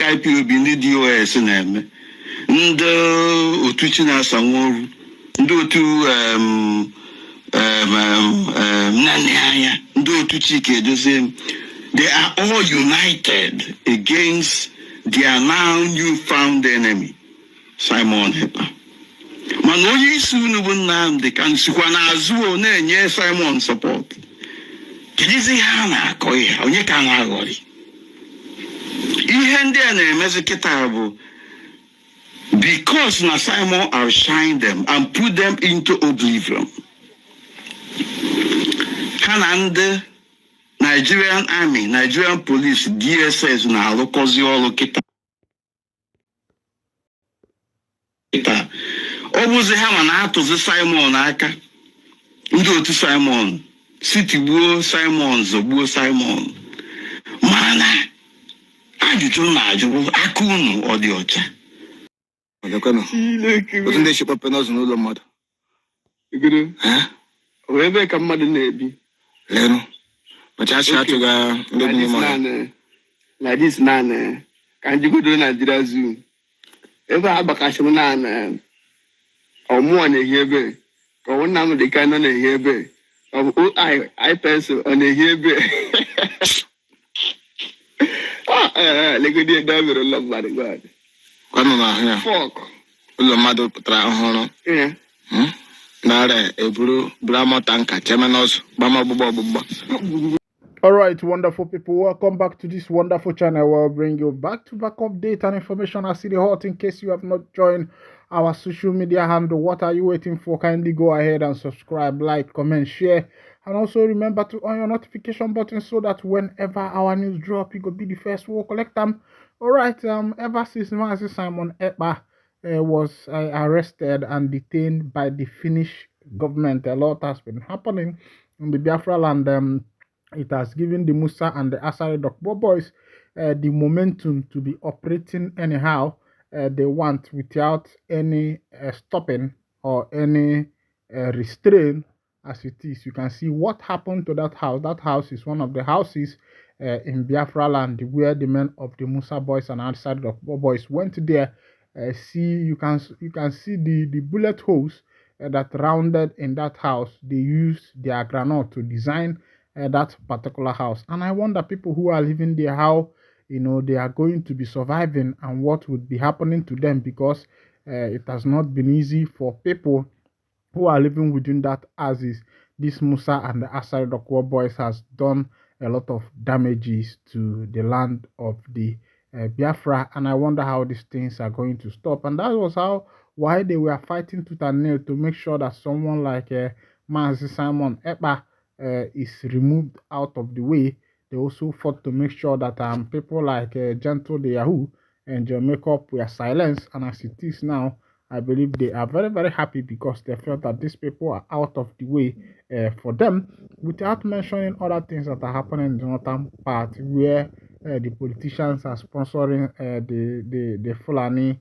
IPOB ndị DOS na-eme ndị otu Chinasa Nworu ndị otu Nnamdi Anya ndị otu Chike Edozie, they are all united against their now newfound enemy, Simon Ekpa. Mana onye isi unu bụ Nnamdi Kanu sikwa n'azụ na-enye Simon support. Kedizi ha na-akọ ihe, onye ka na-aghọrị. Ihe ndị a na-emezi kịta bụ because na Simon outshine them and put them into oblivion. Ha na ndị Nigerian Army, Nigerian Police, DSS na-alụkọzi ọrụ kịta. Ọ bụzi ha ma na-atụzi Simon aka. Ndị otu Simon sitigbuo Simon, zọgbuo Simon. Mana ajụjụ na-ajụ aka unu ọ dị ọcha. Otu ndị shikwa penọs n'ụlọ mmadụ. Iguru. Ọ ebe ka mmadụ na-ebi. Lenu. Machachi atụga ndị bụ mmadụ. Na dis na ka njigodo Nigeria Zoo. Ebe a gbakashịrị na ọmụọ na-ehi ebe. Ka ọ Nnamdi Kanu na-ehi ebe. Ọ bụ OI pencil ọ na-ehi ebe. Legodi ede mere ụlọ mmadụ God. Kwanu na ahụ ya. Fọk. Ụlọ mmadụ pụtara ọhụrụ. Nara eburu brahma tanka chemenos bama gbugbo. All right, wonderful people, welcome back to this wonderful channel where I'll bring you back-to-back update and information as City Hot. In case you have not joined our social media handle, what are you waiting for? Kindly go ahead and subscribe, like, comment, share, and also remember to on your notification button so that whenever our news drop, you could be the first to collect them. All right, ever since Simon Ekpa was arrested and detained by the Finnish government, a lot has been happening in the Biafra land. It has given the Musa and the Asari boys the momentum to be operating anyhow they want without any stopping or any restraint as it is. You can see what happened to that house. That house is one of the houses in Biafra land where the men of the Musa boys and Asari boys went there. You can see the bullet holes that rounded in that house. They used their granite to design that particular house, and I wonder people who are living there how they are going to be surviving and what would be happening to them, because it has not been easy for people who are living within that houses. This Musa and the Asari boys has done a lot of damages to the land of the Biafra, and I wonder how these things are going to stop. And that was why they were fighting tooth and nail to make sure that someone like Simon Ekpa is removed out of the way. They also fought to make sure that people like Gentle the Yahoo and Jamaica were silenced, and as it is now, I believe they are very, very happy because they felt that these people are out of the way for them, without mentioning other things that are happening in the northern part where the politicians are sponsoring the Fulani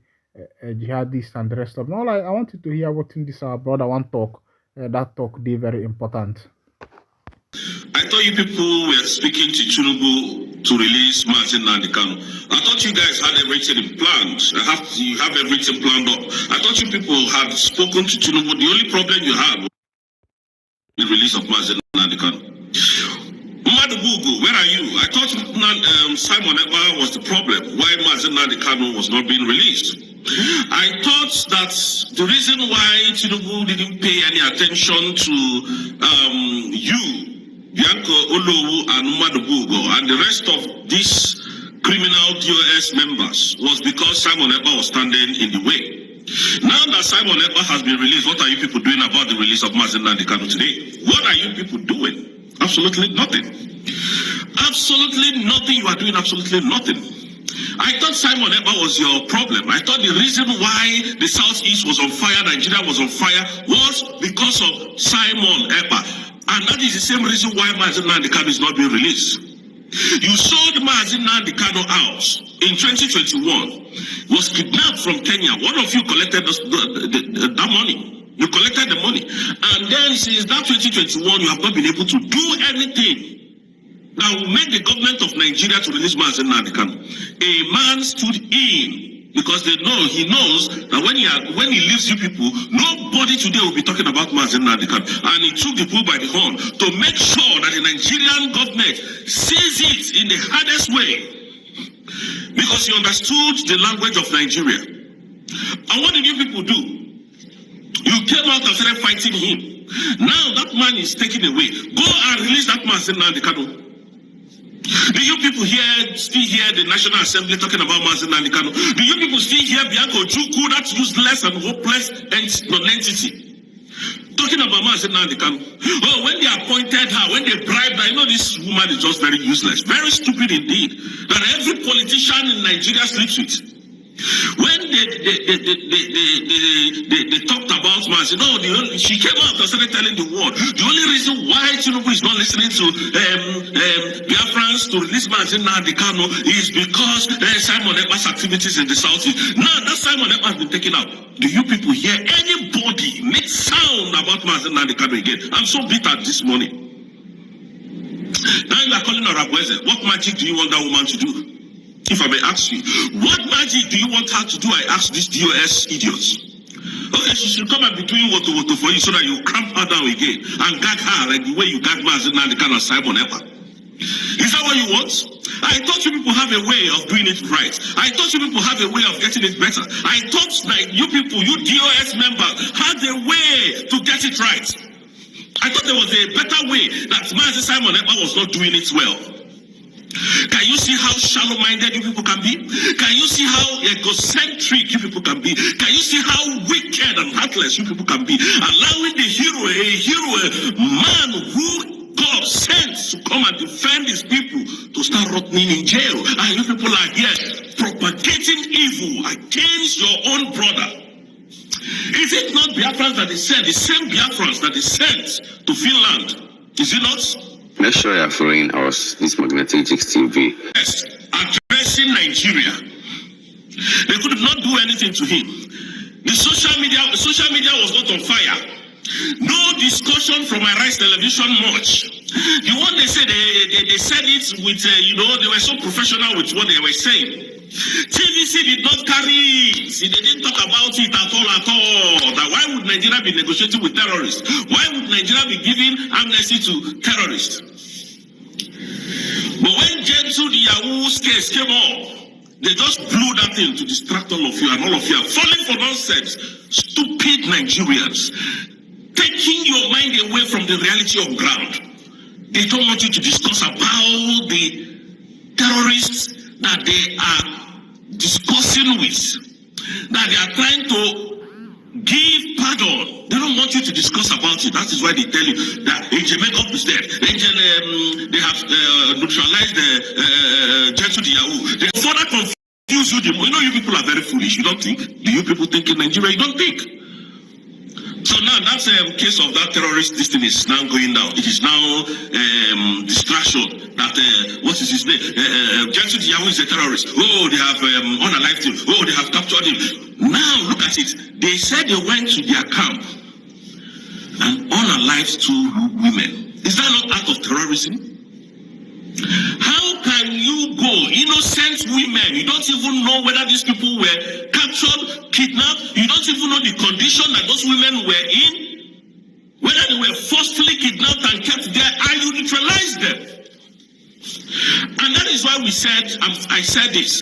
jihadists and the rest of them. I want you to hear what in this our brother one talk. That talk they very important. I thought you people were speaking to Tinubu to release Nnamdi Kanu. I thought you guys had everything planned. You have everything planned up. I thought you people had spoken to Tinubu. The only problem you had was the release of Nnamdi Kanu. Where are you? I thought Simon Ekpa was the problem. Why Nnamdi Kanu was not being released? I thought that the reason why Tinubu didn't pay any attention to you, Bianco Olowu and Madubugo and the rest of these criminal DOS members was because Simon Ekpa was standing in the way. Now that Simon Ekpa has been released, what are you people doing about the release of Nnamdi Kanu today? What are you people doing? Absolutely nothing. Absolutely nothing. You are doing absolutely nothing. I thought Simon Ekpa was your problem. I thought the reason why the Southeast was on fire, Nigeria was on fire, was because of Simon Ekpa. And that is the same reason why Nnamdi Kanu is not being released. You sold Nnamdi Kanu out in 2021. Was kidnapped from Kenya. One of you collected that money. You collected the money. And then since that 2021, you have not been able to do anything. that will make the government of Nigeria to release Nnamdi Kanu. A man stood in because he knows that when he leaves you people, nobody today will be talking about Nnamdi Kanu. And he took the bull by the horn to make sure that the Nigerian government sees it in the hardest way, because he understood the language of Nigeria. And what did you people do? You came out and started fighting him. Now that man is taken away. Go and release that man, Nnamdi Kanu. Do you people still hear the National Assembly talking about Nnamdi Kanu? Do you people still hear Bianco Juku, that useless and hopeless non-entity, talking about Nnamdi Kanu? Oh, when they appointed her, when they bribed her, you know this woman is just very useless, very stupid indeed, that every politician in Nigeria sleeps with. When they talked about Maz, she came out and started telling the world the only reason why Tinubu is not listening to Biafrans to release Nnamdi Kanu is because Simon Ekpa's activities in the southeast. Now that Simon Ekpa has been taken out. Do you people hear anybody make sound about Nnamdi Kanu again? I'm so bitter this morning. Now you are calling her Rabweze. What magic do you want that woman to do? If I may ask you, what magic do you want her to do? I ask these DOS idiots. Okay, she should come and be doing Woto for you so that you cramp her down again and gag her like the way you gag Nnamdi Kanu and Simon Ekpa. Is that what you want? I thought you people have a way of doing it right. I thought you people have a way of getting it better. I thought like you people, you DOS members, had a way to get it right. I thought there was a better way that Simon Ekpa was not doing it well. Can you see how shallow-minded you people can be? Can you see how egocentric you people can be? Can you see how wicked and heartless you people can be? Allowing the hero, a man who God sent to come and defend his people, to start rotting in jail. And you people are here propagating evil against your own brother. Is it not Biafrans that they sent, the same Biafrans that they sent to Finland? Is it not? Make sure you're following us, this Magnetic Jigs TV. Yes, addressing Nigeria. They could not do anything to him. The social media was not on fire. No discussion from my Rice Television much. The one they said, they said it with, they were so professional with what they were saying. TVC did not carry it. They didn't talk about it at all. That why would Nigeria be negotiating with terrorists? Why would Nigeria be giving amnesty to terrorists? But when the Yahoo case came up, they just blew that in to distract all of you, and all of you are falling for nonsense. Stupid Nigerians, taking your mind away from the reality of ground. They don't want you to discuss about the terrorists that they are discussing with, that they are trying to give pardon. They don't want you to discuss about it. That is why they tell you that Angel Makeup is dead. They have neutralized the Gentle Yahoo. They further confuse you. You people are very foolish. You don't think? Do you people think in Nigeria? You don't think. So now that case of that terrorist, this thing is now going down. It is now distraction. That what is his name? Gentle Yahoo is a terrorist. Oh, they have unalived him. Oh, they have captured him. Now look at it. They said they went to their camp and unalived 2 women. Is that not act of terrorism? How can you go, innocent women? You don't even know whether these people were captured, kidnapped. You don't even know the condition that those women were in, whether they were forcefully kidnapped and kept there, and you neutralize them. And that is why I said this.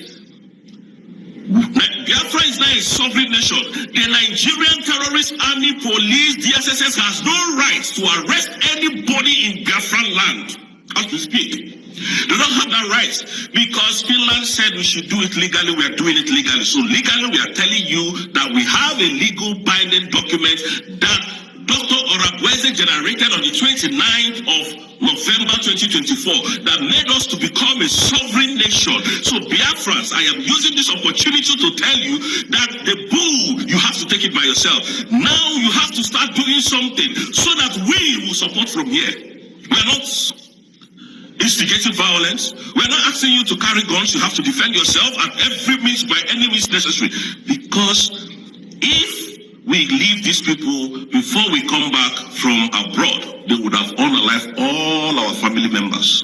Biafra is now a sovereign nation. The Nigerian terrorist army, police, DSSS has no right to arrest anybody in Biafran land as we speak. They don't have that right because Finland said we should do it legally. We are doing it legally. So legally, we are telling you that we have a legal binding document that Dr. Orabweze generated on the 29th of November 2024 that made us to become a sovereign nation. So Biafrans, I am using this opportunity to tell you that the bull, you have to take it by yourself. Now you have to start doing something so that we will support from here. We are not instigating violence. We are not asking you to carry guns. You have to defend yourself at every means, by any means necessary. Because if we leave these people before we come back from abroad, they would have unalived all our family members.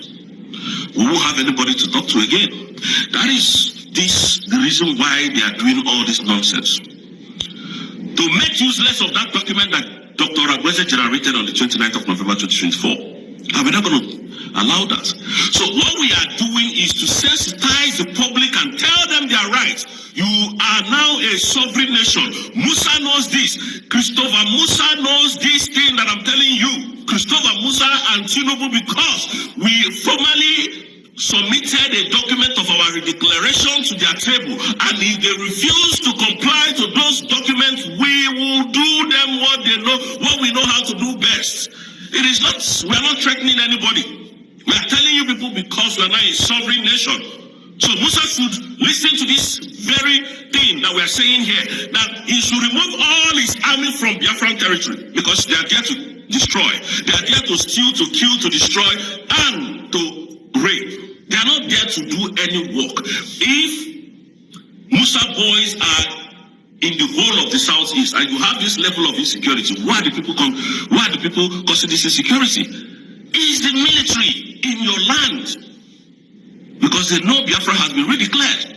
we won't have anybody to talk to again. That is the reason why they are doing all this nonsense. To make useless of that document that Dr. Agweze generated on the 29th of November 2024. And we're not going to allow that. So what we are doing is to sensitize the public and tell them their rights. You are now a sovereign nation. Musa knows this. Christopher Musa knows this thing that I'm telling you. Christopher Musa and Tinubu, because we formally submitted a document of our declaration to their table, and if they refuse to comply to those documents, we will do them what they know, what we know how to do best. It is not, we are not threatening anybody. We are telling you people because we are now a sovereign nation. So Musa should listen to this very thing that we are saying here, that he should remove all his army from Biafran territory, because they are there to destroy. They are there to steal, to kill, to destroy, and to rape. They are not there to do any work. If Musa boys are in the whole of the southeast and you have this level of insecurity, why do people causing this insecurity? It is the military in your land, because they know Biafra has been redeclared.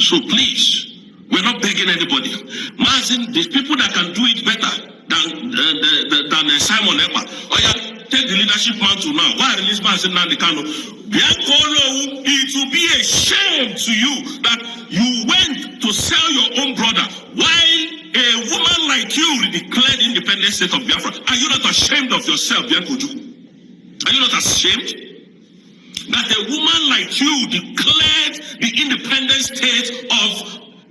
So please, we're not begging anybody. Mazin, there's people that can do it better than Simon Ekpa. Oh yeah, take the leadership mantle now. Why release Nnamdi Kanu? It will be a shame to you that you went to sell your own brother while a woman like you declared independent state of Biafra. Are you not ashamed of yourself, Biancoju? Are you not ashamed that a woman like you declared the independent state of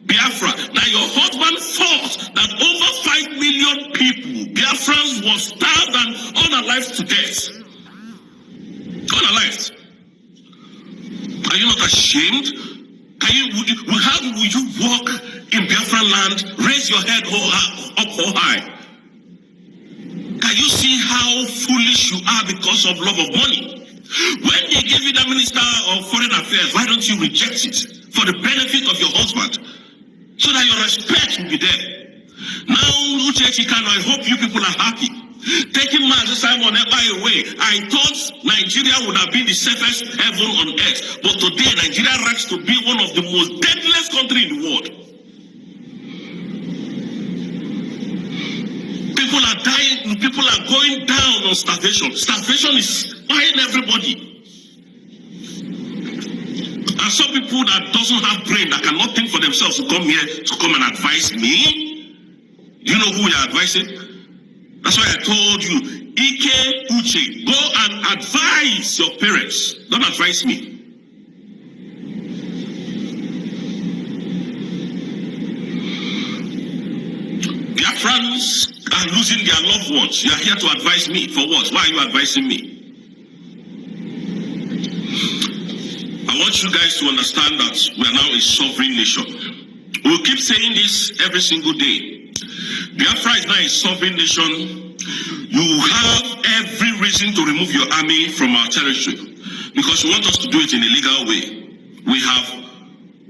Biafra, that your husband fought that over 5 million people, Biafrans, were starved and unalived to death? Unalived. Are you not ashamed? How will you walk in Biafra land, raise your head up high? Can you see how foolish you are because of love of money? When they gave you the Minister of Foreign Affairs, why don't you reject it for the benefit of your husband, so that your respect will be there? Now, I hope you people are happy. Taking Master Simon Ekpa away, I thought Nigeria would have been the safest heaven on earth. But today, Nigeria ranks to be one of the most deadliest countries in the world. People are dying, people are going down on starvation. Starvation is buying everybody. And some people that doesn't have brain, that cannot think for themselves, to come here to come and advise me. Do you know who you're advising? That's why I told you, Ike Uche, go and advise your parents. Don't advise me. Biafrans are losing their loved ones. You are here to advise me. For what? Why are you advising me? I want you guys to understand that we are now a sovereign nation. We'll keep saying this every single day. Biafra is now a sovereign nation. You have every reason to remove your army from our territory, because you want us to do it in a legal way. We have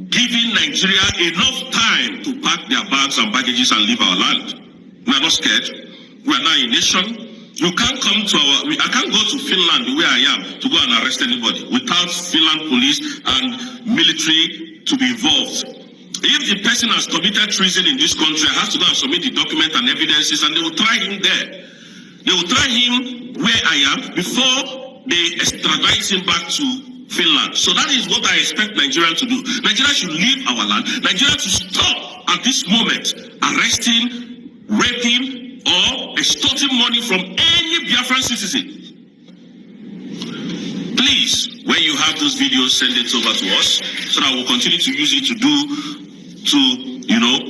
given Nigeria enough time to pack their bags and baggages and leave our land. We are not scared. We are now a nation. You can't come to I can't go to Finland where I am to go and arrest anybody without Finland police and military to be involved. If the person has committed treason in this country, has to go and submit the document and evidences, and they will try him there. They will try him where I am before they extradite him back to Finland. So that is what I expect Nigeria to do. Nigeria should leave our land. Nigeria should stop at this moment arresting, raping, or extorting money from any Biafran citizen. Please, when you have those videos, send it over to us so that we'll continue to use it to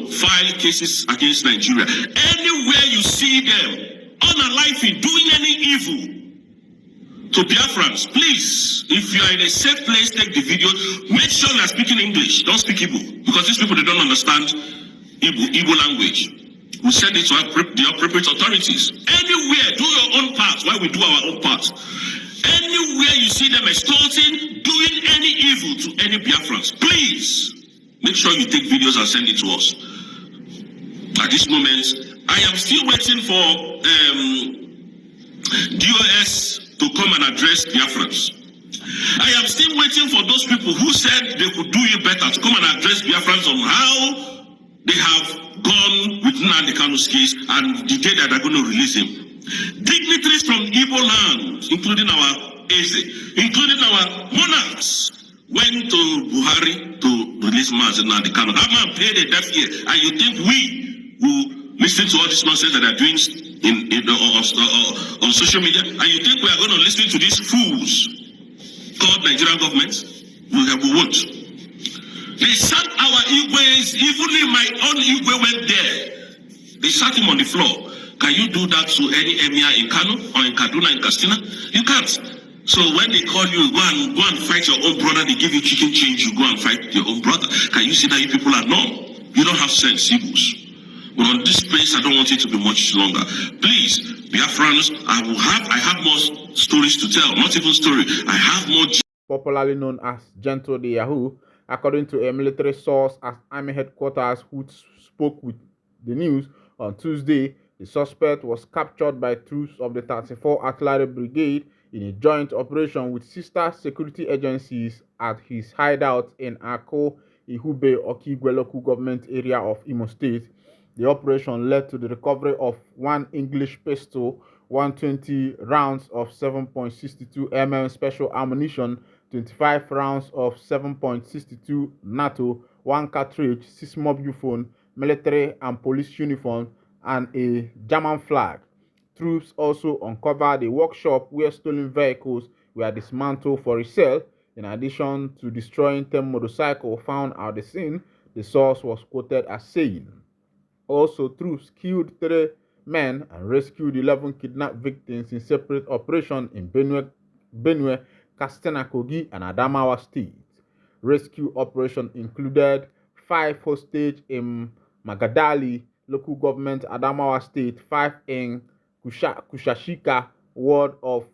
file cases against Nigeria. Anywhere you see them unaliving, doing any evil to Biafrans, please, if you are in a safe place, take the video. Make sure you are speaking English. Don't speak Igbo, because these people, they don't understand Igbo language. We send it to the appropriate authorities. Anywhere, do your own part while we do our own part. Anywhere you see them extorting, doing any evil to any Biafrans, please make sure you take videos and send it to us. At this moment, I am still waiting for DOS to come and address Biafrans. I am still waiting for those people who said they could do it better to come and address Biafrans on how they have gone with Nnamdi Kanu's case and the day that they're going to release him. Dignitaries from Igbo land, including our Eze, including our monarchs, went to Buhari to release Nnamdi Kanu. That man paid a deaf ear, and you think we will listen to all this nonsense that they're doing on social media, and you think we are going to listen to these fools called Nigerian government? We won't. They sat our Igwes, even if my own Igwe went there, they sat him on the floor. Can you do that to any emir in Kano or in Kaduna, in Katsina? You can't. So when they call you, go and fight your own brother, they give you chicken change, you go and fight your own brother. Can you see that you people are numb? You don't have sense, Igbos. But on this place, I don't want it to be much longer. Please, Biafrans, I have more stories to tell. Not even story. I have more. Popularly known as Gentle the Yahoo, according to a military source at Army headquarters who spoke with the news on Tuesday, the suspect was captured by troops of the 34 Artillery Brigade in a joint operation with sister security agencies at his hideout in Ako, Ihube, Okigwe local government area of Imo State. The operation led to the recovery of one English pistol, 120 rounds of 7.62 mm special ammunition, 25 rounds of 7.62 NATO, one cartridge, 6 mobile phone, military and police uniform, and a German flag. Troops also uncovered a workshop where stolen vehicles were dismantled for resale. In addition to destroying 10 motorcycles found at the scene, the source was quoted as saying, also, troops killed 3 men and rescued 11 kidnapped victims in separate operations in Benue, Katsina, Kogi, and Adamawa states. Rescue operation included 5 hostages in Magadali, local government, Adamawa state, 5 in Kushashika, ward of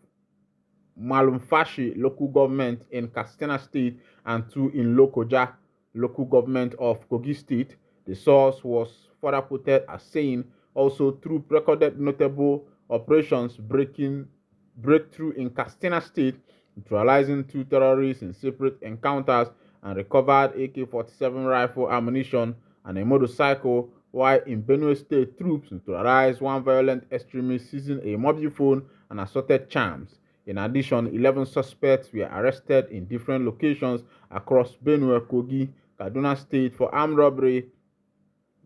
Malumfashi, local government in Katsina state, and 2 in Lokoja, local government of Kogi state. The source was further quoted as saying, also troops recorded notable operations breakthrough in Katsina state, neutralizing 2 terrorists in separate encounters, and recovered AK-47 rifle ammunition and a motorcycle, while in Benue state, troops neutralized 1 violent extremist seizing a mobile phone and assorted charms. In addition, 11 suspects were arrested in different locations across Benue, Kogi, Kaduna state for armed robbery,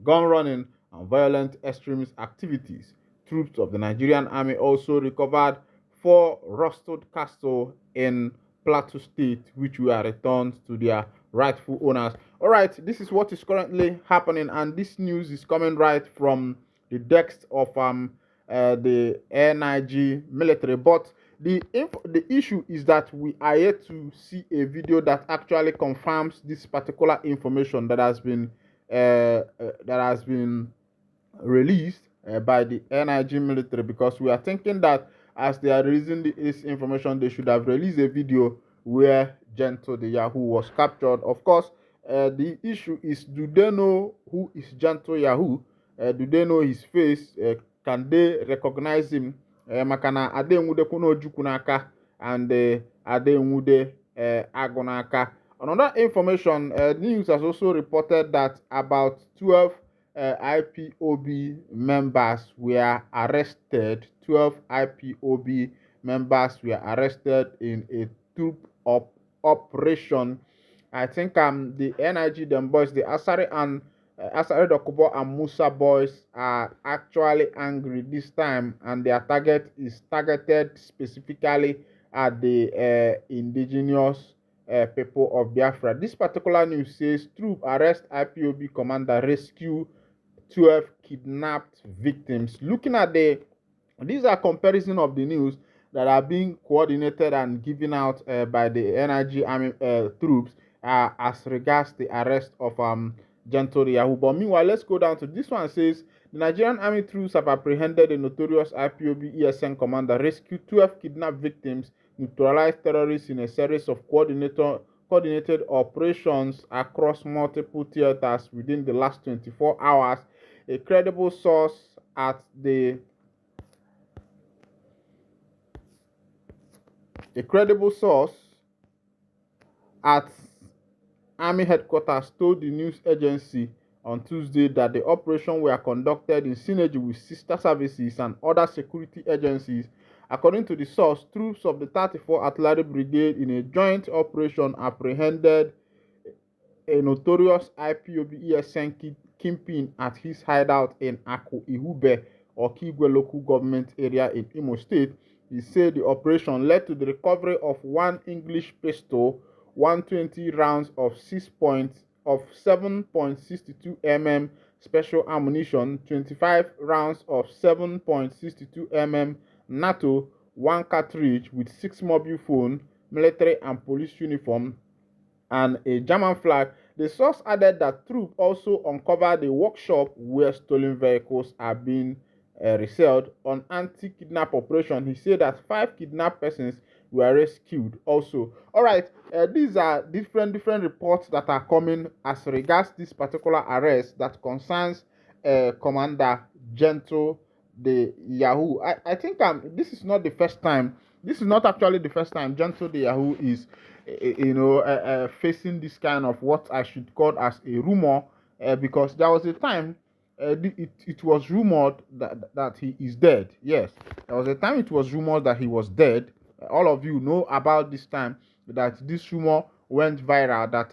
gun running, and violent extremist activities. Troops of the Nigerian Army also recovered 4 rusted castles in Plateau State, which were returned to their rightful owners. All right, this is what is currently happening, and this news is coming right from the desk of the NIG military. But the issue is that we are yet to see a video that actually confirms this particular information that has been released by the NIG military, because we are thinking that as they are releasing this information, they should have released a video where Gentle the Yahoo was captured. Of course, the issue is, do they know who is Gentle Yahoo? Do they know his face? Can they recognize him? Makana ade nwude kuno jukunaka and ade nwude agonaka. Another information, news has also reported that about 12 IPOB members were arrested. 12 IPOB members were arrested in a troop operation. I think the NIG them boys, the Asari and Asari Dokubo and Musa boys are actually angry this time, and their target is targeted specifically at the indigenous people of Biafra. This particular news says troop arrest IPOB commander, rescue 12 kidnapped victims. Looking at these are comparison of the news that are being coordinated and given out by the NIG army troops as regards the arrest of Gentle Yahoo. But meanwhile, let's go down to this one. Says the Nigerian army troops have apprehended a notorious IPOB ESN commander, rescued 12 kidnapped victims, neutralized terrorists in a series of coordinated operations across multiple theaters within the last 24 hours. A credible source at the A credible source at Army headquarters told the news agency on Tuesday that the operation were conducted in synergy with sister services and other security agencies. According to the source, troops of the 34th Artillery Brigade in a joint operation apprehended a notorious IPOB ESN kingpin at his hideout in Ako Ihube or Kigwe local government area in Imo State. He said the operation led to the recovery of one English pistol, 120 rounds of 7.62 mm special ammunition, 25 rounds of 7.62 mm NATO, one cartridge with 6 mobile phone, military and police uniform, and a German flag. The source added that troops also uncovered the workshop where stolen vehicles are being resold. On anti-kidnap operation, he said that 5 kidnapped persons were rescued also. All right, these are different reports that are coming as regards this particular arrest that concerns Commander Gentle the Yahoo. I think this is not the first time. This is not actually the first time Gentle the Yahoo is facing this kind of what I should call as a rumor, because there was a time it was rumored that he is dead. Yes, there was a time it was rumored that he was dead. All of you know about this time that this rumor went viral that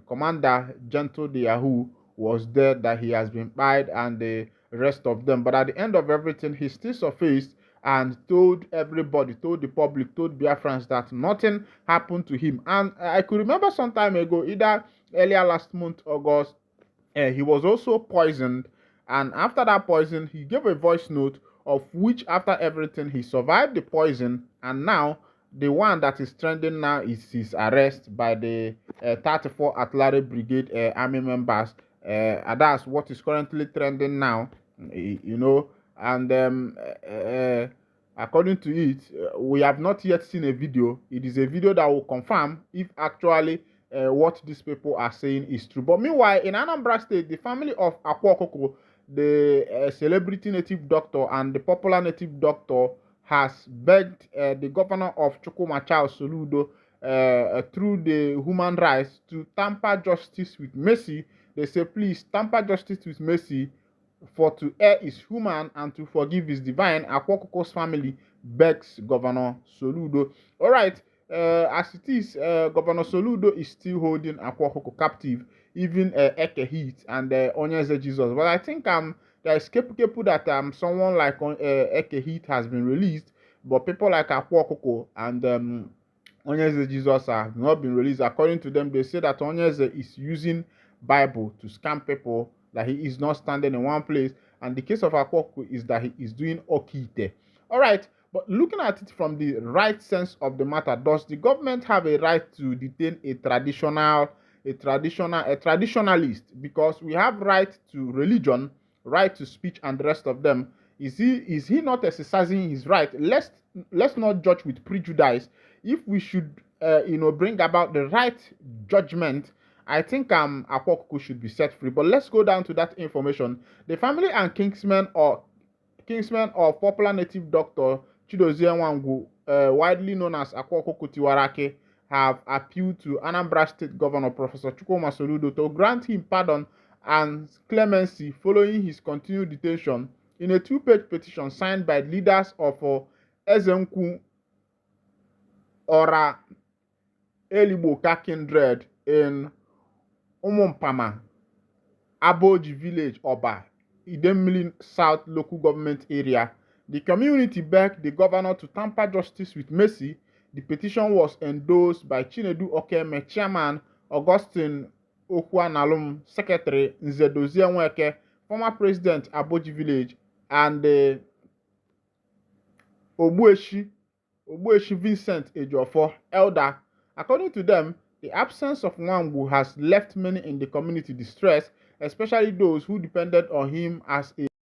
Commander Gentle the Yahoo was dead, that he has been buried, and the rest of them. But at the end of everything, he still surfaced and told everybody, told the public, told Biafrans that nothing happened to him. And I could remember some time ago, either earlier last month, August, he was also poisoned. And after that poison, he gave a voice note of which, after everything, he survived the poison. And now, the one that is trending now is his arrest by the 34th Artillery Brigade army members. And that's what is currently trending now, and according to it, we have not yet seen a video. It is a video that will confirm if actually what these people are saying is true. But meanwhile, in Anambra State, the family of Akwokoko, the celebrity native doctor and the popular native doctor, has begged the governor of Chukwuma Soludo through the human rights to tamper justice with mercy. They say, please tamper justice with mercy, for to err is human and to forgive is divine. Akwokoko's family begs Governor Soludo. All right, as it is, Governor Soludo is still holding Akwokoko captive, even Eke Heat and Onyeze Jesus. But I think there is kepu that someone like Eke Heat has been released, but people like Akwokoko and Onyeze Jesus have not been released. According to them, they say that Onyeze is using Bible to scam people, that he is not standing in one place. And the case of Akwokoko is that he is doing okite. All right, but looking at it from the right sense of the matter, does the government have a right to detain a traditionalist? Because we have right to religion, right to speech, and the rest of them. Is he not exercising his right? Let's not judge with prejudice. If we should bring about the right judgment, I think Akwokoko should be set free. But let's go down to that information. The family and kinsmen of popular native doctor Chidozie Nwangu, widely known as Akwokoko Tiwarake, have appealed to Anambra State Governor Professor Chukwuma Soludo to grant him pardon and clemency following his continued detention. In a 2-page petition signed by leaders of Ezenku Ora Eligbo kindred in Umumpama, Aboji Village, Oba, Idemili South Local Government Area, the community begged the governor to tamper justice with mercy. The petition was endorsed by Chinedu Okeme, Chairman, Augustine Okwanalum, Secretary, Nzedozie Nweke, former President, Aboji Village, and Ogbueshi Vincent Ejiofor, Elder. According to them, the absence of Nwangu has left many in the community distressed, especially those who depended on him as a